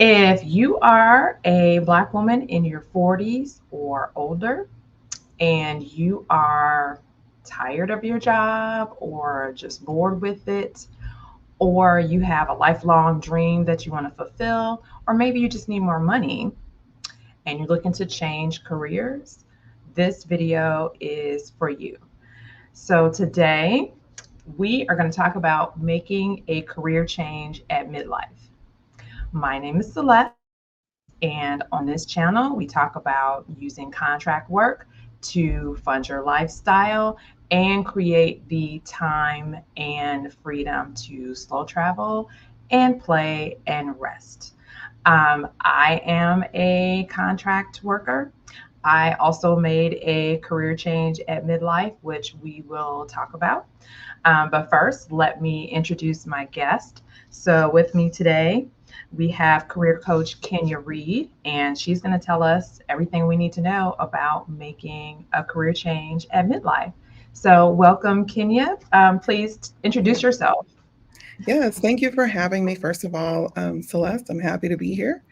If you are a Black woman in your 40s or older and you are tired of your job or just bored with it, or you have a lifelong dream that you want to fulfill, or maybe you just need more money and you're looking to change careers, this video is for you. So, today we are going to talk about making a career change at midlife. My name is Celeste, and on this channel, we talk about using contract work to fund your lifestyle and create the time and freedom to slow travel and play and rest. I am a contract worker. I also made a career change at midlife, which we will talk about. But first, let me introduce my guest. So, with me today, we have career coach Kenya Reid, and she's going to tell us everything we need to know about making a career change at midlife. So, welcome, Kenya. Please introduce yourself. Yes, thank you for having me. First of all, Celeste, I'm happy to be here.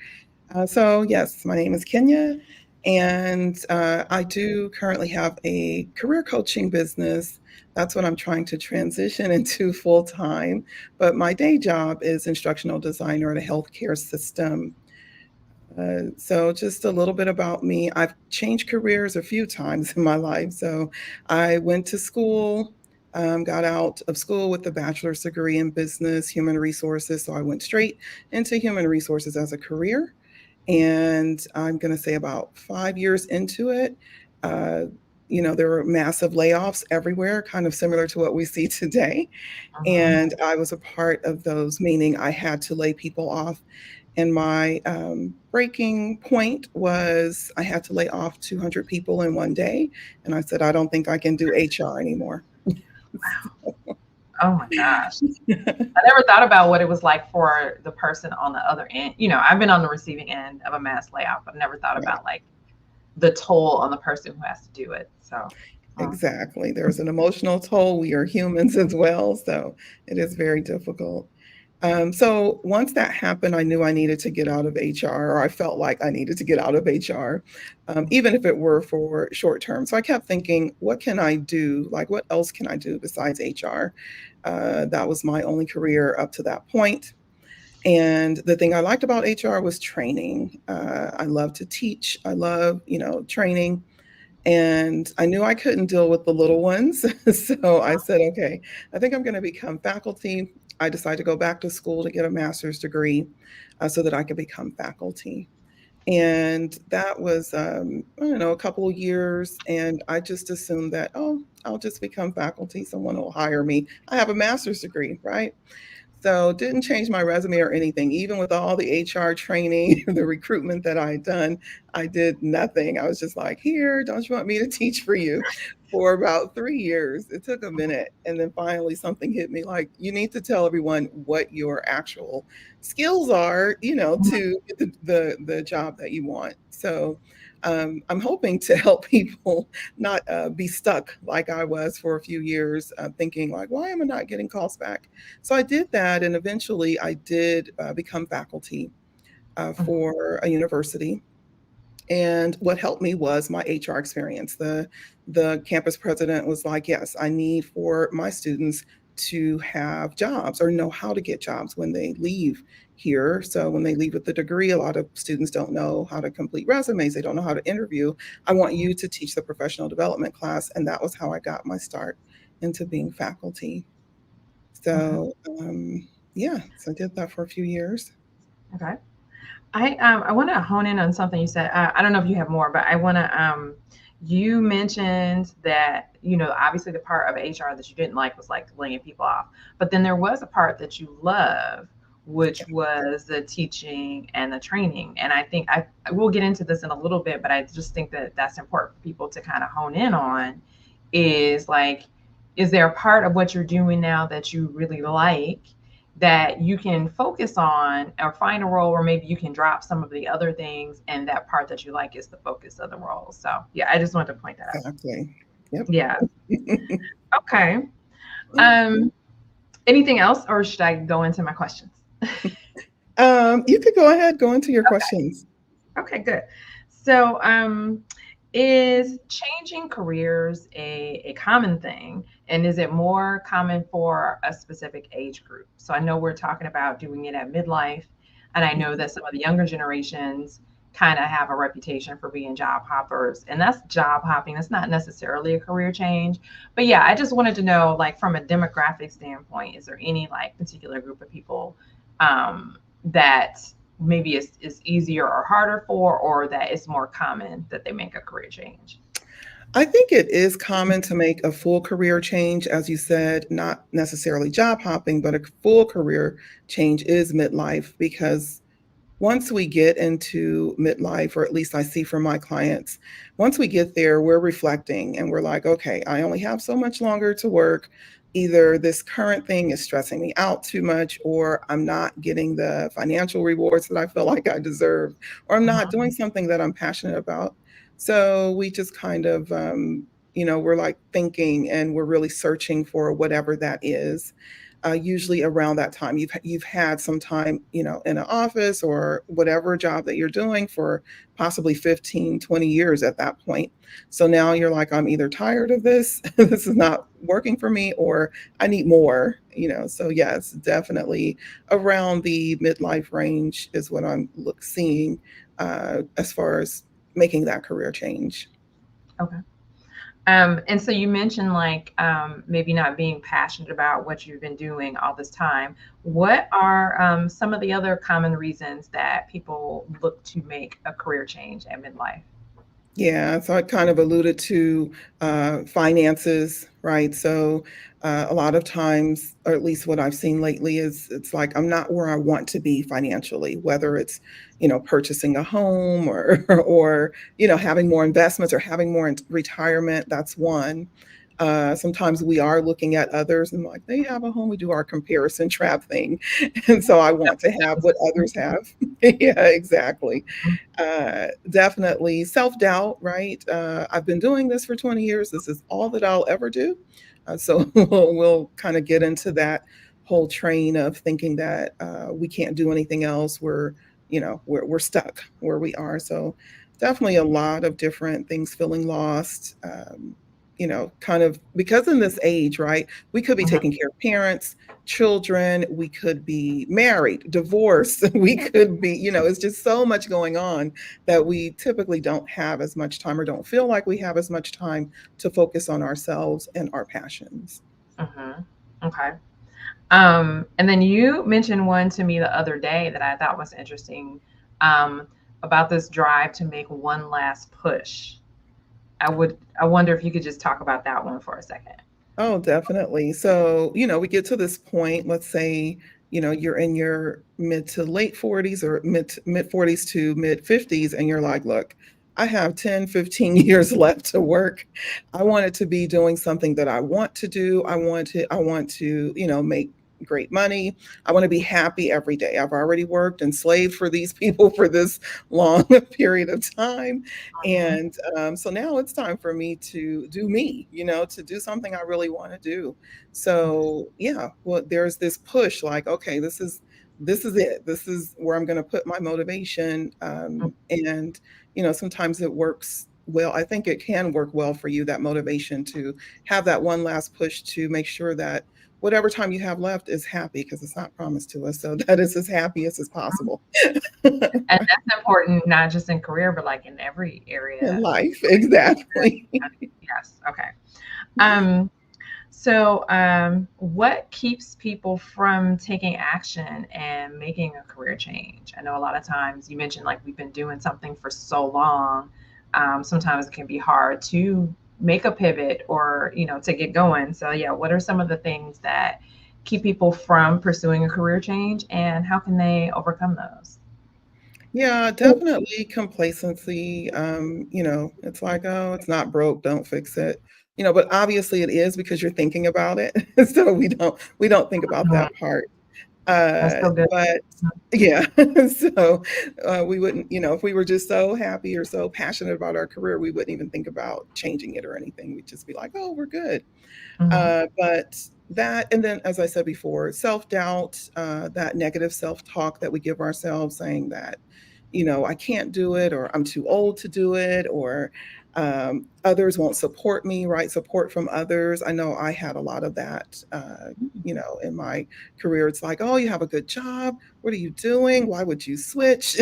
Yes, my name is Kenya, and I do currently have a career coaching business. That's what I'm trying to transition into full time. But my day job is instructional designer at a healthcare system. Just a little bit about me. I've changed careers a few times in my life. So, I went to school, got out of school with a bachelor's degree in business, human resources. So, I went straight into human resources as a career. And I'm going to say about 5 years into it, uh, there were massive layoffs everywhere, kind of similar to what we see today. Mhm. And I was a part of those, meaning I had to lay people off. And my breaking point was I had to lay off 200 people in one day. And I said, I don't think I can do HR anymore. Oh my gosh. I never thought about what it was like for the person on the other end. I've been on the receiving end of a mass layoff, but never thought Right. about like the toll on the person who has to do it. So, mm, Exactly. There's an emotional toll. We are humans as well. So it is very difficult. So once that happened, I knew I needed to get out of HR, or I felt like I needed to get out of HR, even if it were for short term. So I kept thinking, what can I do? Like, what else can I do besides HR? That was my only career up to that point. And the thing I liked about HR was training. I love to teach. I love, training. And I knew I couldn't deal with the little ones. So I said, okay, I think I'm going to become faculty. I decided to go back to school to get a master's degree so that I could become faculty. And that was, I don't know, a couple of years. And I just assumed that, oh, I'll just become faculty. Someone will hire me. I have a master's degree, right? So didn't change my resume or anything. Even with all the HR training, the recruitment that I had done, I did nothing. I was just like, here, don't you want me to teach for you? For about 3 years. It took a minute. And then finally something hit me like, you need to tell everyone what your actual skills are, to get the job that you want. So I'm hoping to help people not be stuck like I was for a few years, thinking like, why am I not getting calls back? So I did that, and eventually I did become faculty mhm, for a university. And what helped me was my HR experience. The campus president was like, "Yes, I need for my students to have jobs or know how to get jobs when they leave here. So when they leave with the degree, a lot of students don't know how to complete resumes. They don't know how to interview. I want you to teach the professional development class." And that was how I got my start into being faculty. mhm. So, yeah, so I did that for a few years. Okay. I want to hone in on something you said. I don't know if you have more, but I want to. You mentioned that obviously the part of HR that you didn't like was like laying people off, but then there was a part that you love, which was the teaching and the training. And I think I will get into this in a little bit, but I just think that that's important for people to kind of hone in on. Is like, is there a part of what you're doing now that you really like, that you can focus on or find a role where maybe you can drop some of the other things and that part that you like is the focus of the role. So yeah, I just wanted to point that out. Exactly. Yep. Yeah. Okay. Um, anything else or should I go into my questions? You could go ahead, go into your questions. Okay, good. So, is changing careers a common thing? And is it more common for a specific age group? So, I know we're talking about doing it at midlife, and I know that some of the younger generations kind of have a reputation for being job hoppers, and that's job hopping. That's not necessarily a career change. But yeah, I just wanted to know, like, from a demographic standpoint, is there any like particular group of people that maybe is easier or harder for, or that it's more common that they make a career change? I think it is common to make a full career change, as you said, not necessarily job hopping, but a full career change is midlife because once we get into midlife, or at least I see from my clients, once we get there, we're reflecting and we're like, okay, I only have so much longer to work. Either this current thing is stressing me out too much, or I'm not getting the financial rewards that I feel like I deserve, or I'm not doing Mhm. something that I'm passionate about. So we just kind of, we're like thinking and we're really searching for whatever that is. Usually around that time you've had some time, in an office or whatever job that you're doing for possibly 15, 20 years at that point. So now you're like, I'm either tired of this, this is not working for me, or I need more. So yes, definitely around the midlife range is what I'm seeing, as far as making that career change. Okay. And so you mentioned like maybe not being passionate about what you've been doing all this time. What are some of the other common reasons that people look to make a career change at midlife? Yeah, so I kind of alluded to finances, right? So a lot of times, or at least what I've seen lately, is it's like I'm not where I want to be financially, whether it's, purchasing a home or or having more investments or having more in retirement. That's one. Sometimes we are looking at others and like they have a home. We do our comparison trap thing, and so I want to have what others have. Yeah, exactly. Definitely self doubt, right? I've been doing this for 20 years. This is all that I'll ever do. So we'll kind of get into that whole train of thinking that we can't do anything else. We're stuck where we are. So definitely a lot of different things, feeling lost. Kind of because in this age, right? We could be Mhm. taking care of parents, children, we could be married, divorced, we could be, it's just so much going on that we typically don't have as much time or don't feel like we have as much time to focus on ourselves and our passions. Mhm. Okay. And then you mentioned one to me the other day that I thought was interesting, um, about this drive to make one last push. I wonder if you could just talk about that one for a second. Oh, definitely. So, we get to this point, let's say, you're in your mid to late 40s or mid 40s to mid 50s, and you're like, look, I have 10, 15 years left to work. I want it to be doing something that I want to do. I want to, make great money. I want to be happy every day. I've already worked and slaved for these people for this long period of time. Mhm. And so now it's time for me to do me, to do something I really want to do. So yeah, well, there's this push like, okay, this is it. This is where I'm going to put my motivation. And sometimes it works well. I think it can work well for you, that motivation to have that one last push to make sure that whatever time you have left is happy, because it's not promised to us. So that is as happy as is possible. And that's important, not just in career, but like in every In area of life, life. exactly. Yes. Okay. Um, so, what keeps people from taking action and making a career change? I know a lot of times you mentioned like we've been doing something for so long. Sometimes it can be hard to make a pivot or, to get going. So, yeah, what are some of the things that keep people from pursuing a career change, and how can they overcome those? Yeah, definitely complacency. It's like, oh, it's not broke, don't fix it. But obviously it is because you're thinking about it. So we don't think about Mhm. that part. That's so good. But yeah, so we wouldn't, if we were just so happy or so passionate about our career, we wouldn't even think about changing it or anything. We'd just be like, oh, we're good. Mhm. But That, and then, as I said before, self doubt, that negative self talk that we give ourselves, saying that, I can't do it, or I'm too old to do it, or others won't support me, right? Support from others. I know I had a lot of that, in my career. It's like, oh, you have a good job. What are you doing? Why would you switch?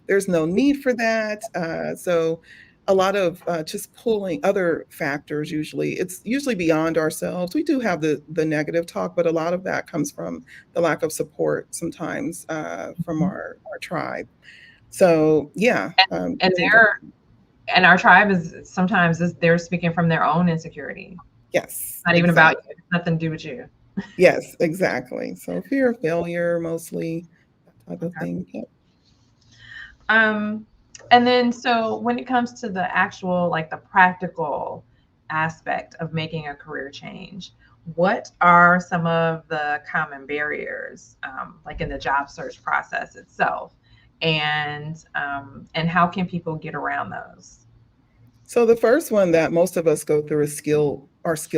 There's no need for that. So a lot of just pulling other factors. Usually it's usually beyond ourselves. We do have the negative talk, but a lot of that comes from the lack of support sometimes from Mhm. our tribe. So yeah, And things like they're and our tribe is sometimes they're speaking from their own insecurity. yes, Not even about exactly. you. It's nothing to do with you. Yes, exactly. So fear of failure, mostly that type of Okay. thing. Yep. Um, and then so when it comes to the actual, like the practical aspect of making a career change, what are some of the common barriers, like in the job search process itself, and how can people get around those? So the first one that most of us go through is skill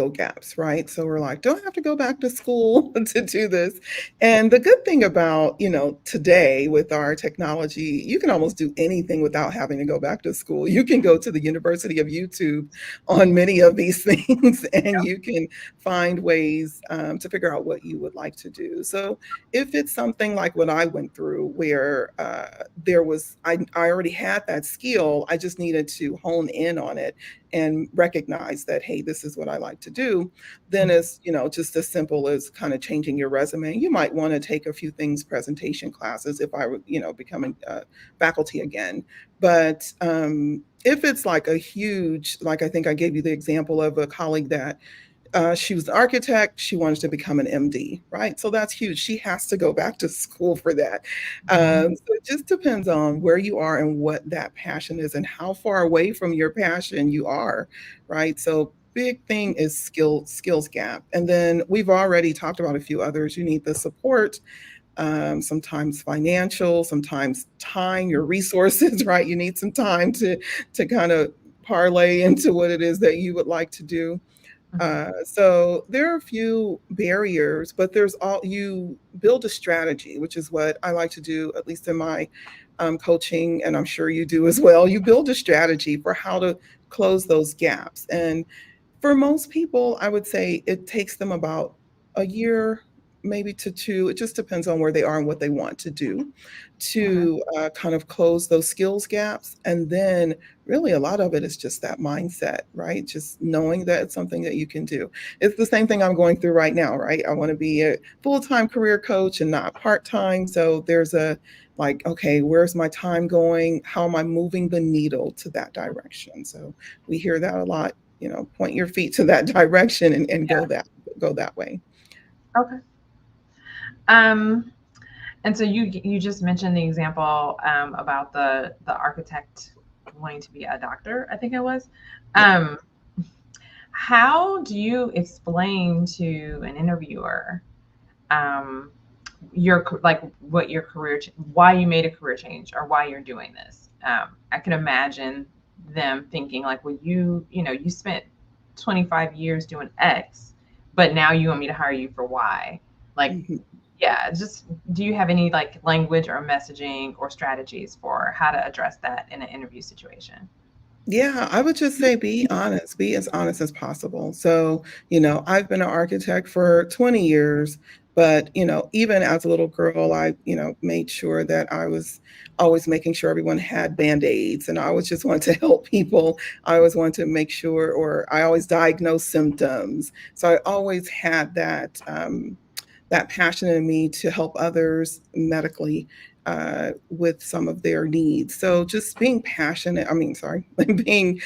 gaps, right? So we're like, don't have to go back to school to do this. And the good thing about, today with our technology, you can almost do anything without having to go back to school. You can go to the University of YouTube on many of these things and you can find ways to figure out what you would like to do. So if it's something like what I went through where I already had that skill, I just needed to hone in on it and recognize that, hey, this is what I like to do, then it's, just as simple as kind of changing your resume. You might want to take a few things, presentation classes, if I were, becoming faculty again. But if it's like a huge, like I think I gave you the example of a colleague that she was an architect. She wanted to become an MD, right? So that's huge. She has to go back to school for that. Mhm. So it just depends on where you are and what that passion is and how far away from your passion you are, right? So big thing is skills gap. And then we've already talked about a few others. You need the support, sometimes financial, sometimes time, your resources, right? You need some time to kind of parlay into what it is that you would like to do. Mhm. So there are a few barriers, but there's all you build a strategy, which is what I like to do, at least in my coaching, and I'm sure you do as well. You build a strategy for how to close those gaps. And for most people, I would say it takes them about a year, maybe to two. It just depends on where they are and what they want to do Okay. to kind of close those skills gaps. And then, really, a lot of it is just that mindset, right? Just knowing that it's something that you can do. It's the same thing I'm going through right now, right? I want to be a full time career coach and not part time. So there's a like, okay, where's my time going? How am I moving the needle to that direction? So we hear that a lot, point your feet to that direction and go that way. Okay. Um, and so you just mentioned the example about the architect wanting to be a doctor. I think it was. Yeah. Um, how do you explain to an interviewer um, like what your why you made a career change or why you're doing this? I can imagine them thinking like, well, you spent 25 years doing X, but now you want me to hire you for Y. Like, Mhm. yeah, just do you have any like language or messaging or strategies for how to address that in an interview situation? Yeah, I would just say be honest, be as honest as possible. So, I've been an architect for 20 years, but, even as a little girl, I, made sure that I was always making sure everyone had band-aids and I always just wanted to help people. I always wanted to make sure, or I always diagnose symptoms. So I always had that passion in me to help others medically with some of their needs. So just being passionate, I mean, sorry, being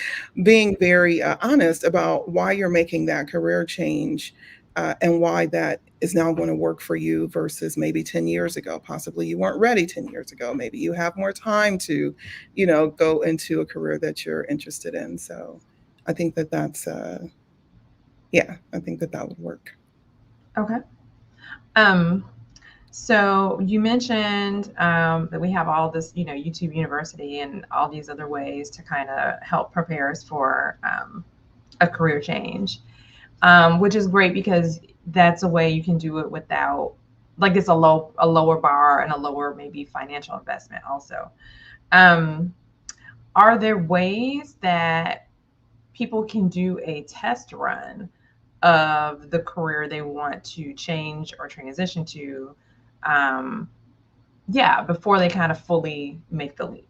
very honest about why you're making that career change and why that is now going to work for you versus maybe 10 years ago. Possibly you weren't ready 10 years ago. Maybe you have more time to, go into a career that you're interested in. So I think yeah, I think that would work. Okay. Um, so you mentioned that we have all this, YouTube University and all these other ways to kind of help prepare us for a career change. which is great because that's a way you can do it without, like, it's a lower bar and a lower maybe financial investment also. Um, are there ways that people can do a test run of the career they want to change or transition to? Um, yeah, before they kind of fully make the leap.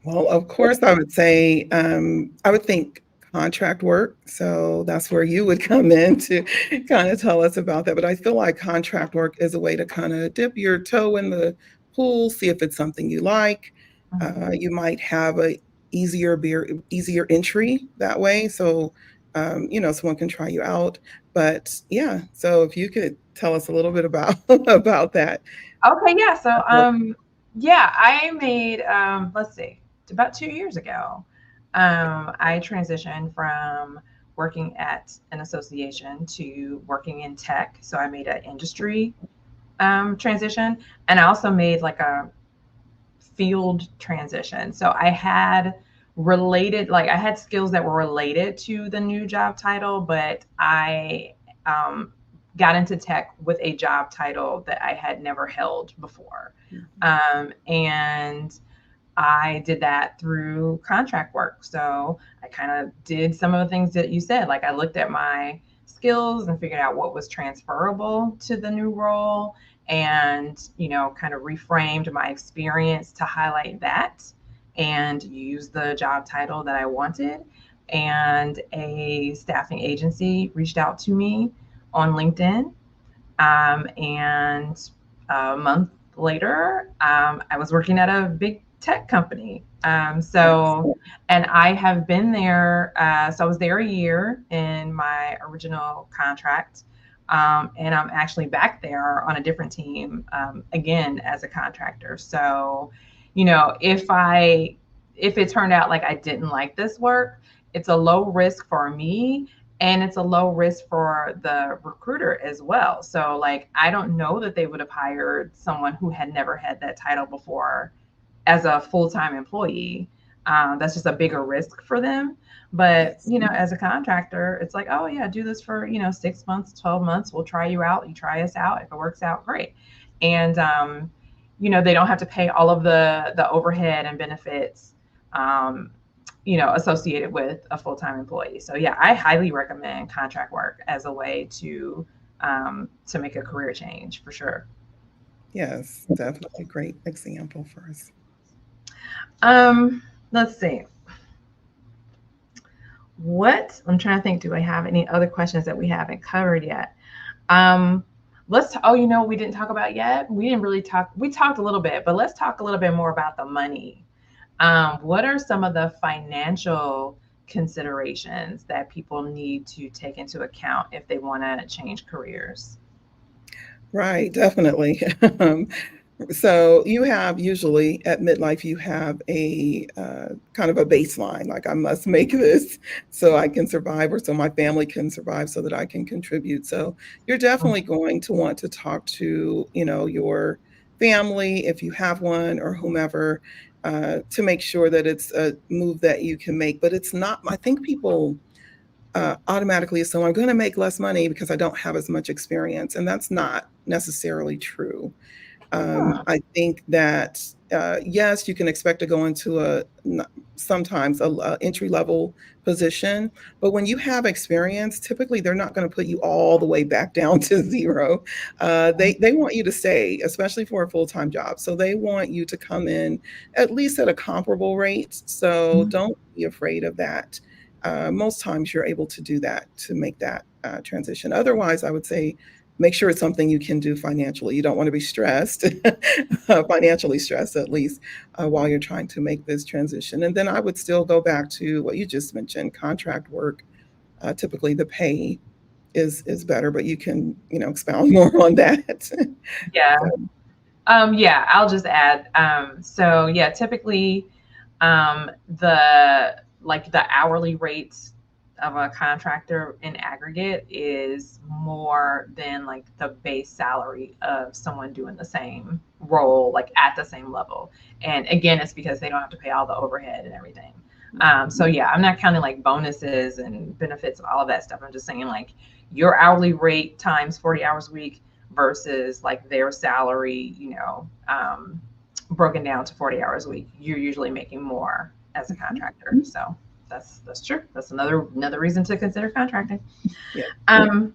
Well, of course, I would say, I would think contract work. So that's where you would come in to kind of tell us about that. But I feel like contract work is a way to kind of dip your toe in the pool, see if it's something you like. Mhm. You might have a easier entry that way. So, someone can try you out. But yeah, so if you could tell us a little bit about about that. Okay, yeah. So, yeah, I made, let's see, about 2 years ago, I transitioned from working at an association to working in tech. So I made an industry transition, and I also made like a field transition. So I had like I had skills that were related to the new job title, but I um, got into tech with a job title that I had never held before. And I did that through contract work. So I kind of did some of the things that you said. Like I looked at my skills and figured out what was transferable to the new role and, kind of reframed my experience to highlight that and use the job title that I wanted. And a staffing agency reached out to me on LinkedIn, and a month later, I was working at a big tech company. Yes. And I have been there. So I was there a year in my original contract. And I'm actually back there on a different team, again as a contractor. So, if it turned out like I didn't like this work, it's a low risk for me and it's a low risk for the recruiter as well. So like I don't know that they would have hired someone who had never had that title before as a full-time employee. That's just a bigger risk for them. But Yes. as a contractor, it's like, oh yeah, do this for 6 months, 12 months. We'll try you out. You try us out. If it works out, great. And they don't have to pay all of the overhead and benefits, um, associated with a full-time employee. So yeah, I highly recommend contract work as a way to make a career change for sure. Yes, definitely great example for us. Um, let's see. What I'm trying to think. Do I have any other questions that we haven't covered yet? Um, oh, we didn't talk about yet. We didn't really talk. We talked a little bit, but let's talk a little bit more about the money. What are some of the financial considerations that people need to take into account if they want to change careers? Right, definitely. Um, so you have usually at midlife, you have a kind of a baseline, like I must make this so I can survive or so my family can survive so that I can contribute. So you're definitely going to want to talk to, your family if you have one or whomever, to make sure that it's a move that you can make. But it's not, I think people automatically assume I'm going to make less money because I don't have as much experience. And that's not necessarily true. Huh. I think that yes, you can expect to go into sometimes a entry level position, but when you have experience, typically they're not going to put you all the way back down to zero. They want you to stay, especially for a full time job. So they want you to come in at least at a comparable rate. So don't be afraid of that. Most times you're able to do that to make that transition. Otherwise, I would say make sure it's something you can do financially. You don't want to be stressed, financially stressed at least, while you're trying to make this transition. And then I would still go back to what you just mentioned, contract work. Typically, the pay is better, but you can expound more on that. Yeah. So, Yeah, I'll just add. So yeah, typically, the the hourly rates of a contractor in aggregate is more than like the base salary of someone doing the same role, like at the same level. And again, it's because they don't have to pay all the overhead and everything. So yeah, I'm not counting like bonuses and benefits and all of that stuff. I'm just saying like your hourly rate times 40 hours a week versus like their salary, broken down to 40 hours a week. You're usually making more as a contractor. So that's true. That's another reason to consider contracting. Yeah. Um,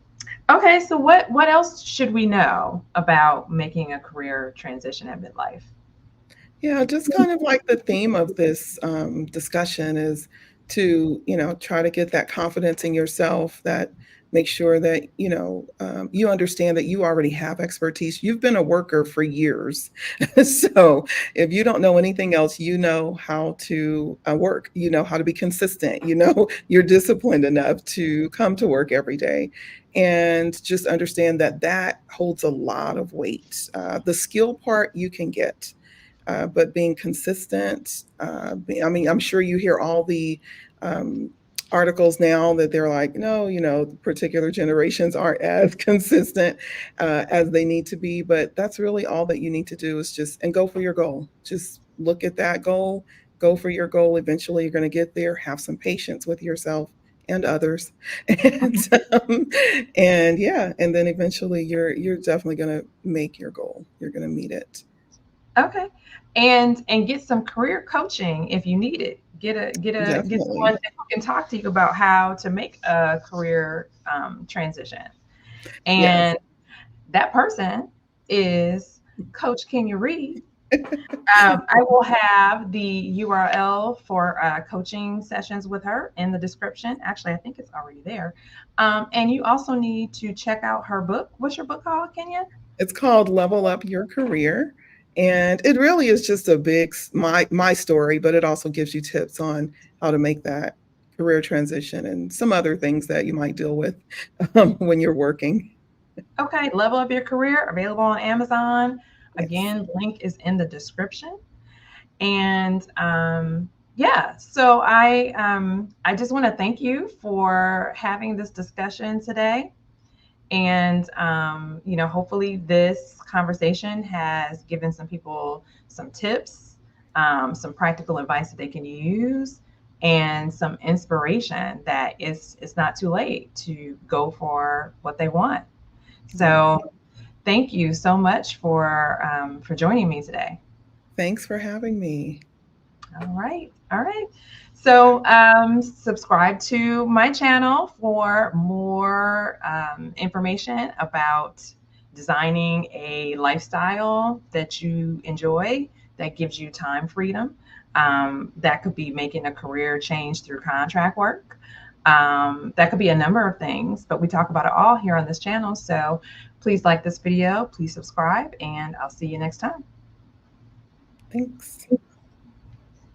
okay, so what else should we know about making a career transition at midlife? Yeah, just kind of like the theme of this discussion is to, try to get that confidence in yourself, that make sure that, you understand that you already have expertise. You've been a worker for years. So if you don't know anything else, you know how to work, you know how to be consistent, you're disciplined enough to come to work every day. And just understand that that holds a lot of weight. The skill part you can get, but being consistent. I mean, I'm sure you hear all the um, articles now that they're like, no, particular generations aren't as consistent as they need to be. But that's really all that you need to do is just and go for your goal. Just look at that goal, go for your goal. Eventually, you're going to get there. Have some patience with yourself and others, and and yeah, and then eventually you're definitely going to make your goal. You're going to meet it. Okay. And get some career coaching if you need it. Get someone Definitely. who can talk to you about how to make a career transition. Yes. And that person is Coach Kenya Reid. I will have the URL for coaching sessions with her in the description. Actually, I think it's already there. And you also need to check out her book. What's your book called, Kenya? It's called Level Up Your Career. And it really is just a big my story, but it also gives you tips on how to make that career transition and some other things that you might deal with when you're working. Okay, Level Up Your Career, available on Amazon. Yes. Again, link is in the description. And yeah, so I just want to thank you for having this discussion today. And hopefully this conversation has given some people some tips, some practical advice that they can use, and some inspiration that it's not too late to go for what they want. Yes. So thank you so much for joining me today. Thanks for having me. All right. All right. So, subscribe to my channel for more information about designing a lifestyle that you enjoy, that gives you time freedom. That could be making a career change through contract work. That could be a number of things, but we talk about it all here on this channel. So, please like this video, please subscribe, and I'll see you next time. Thanks.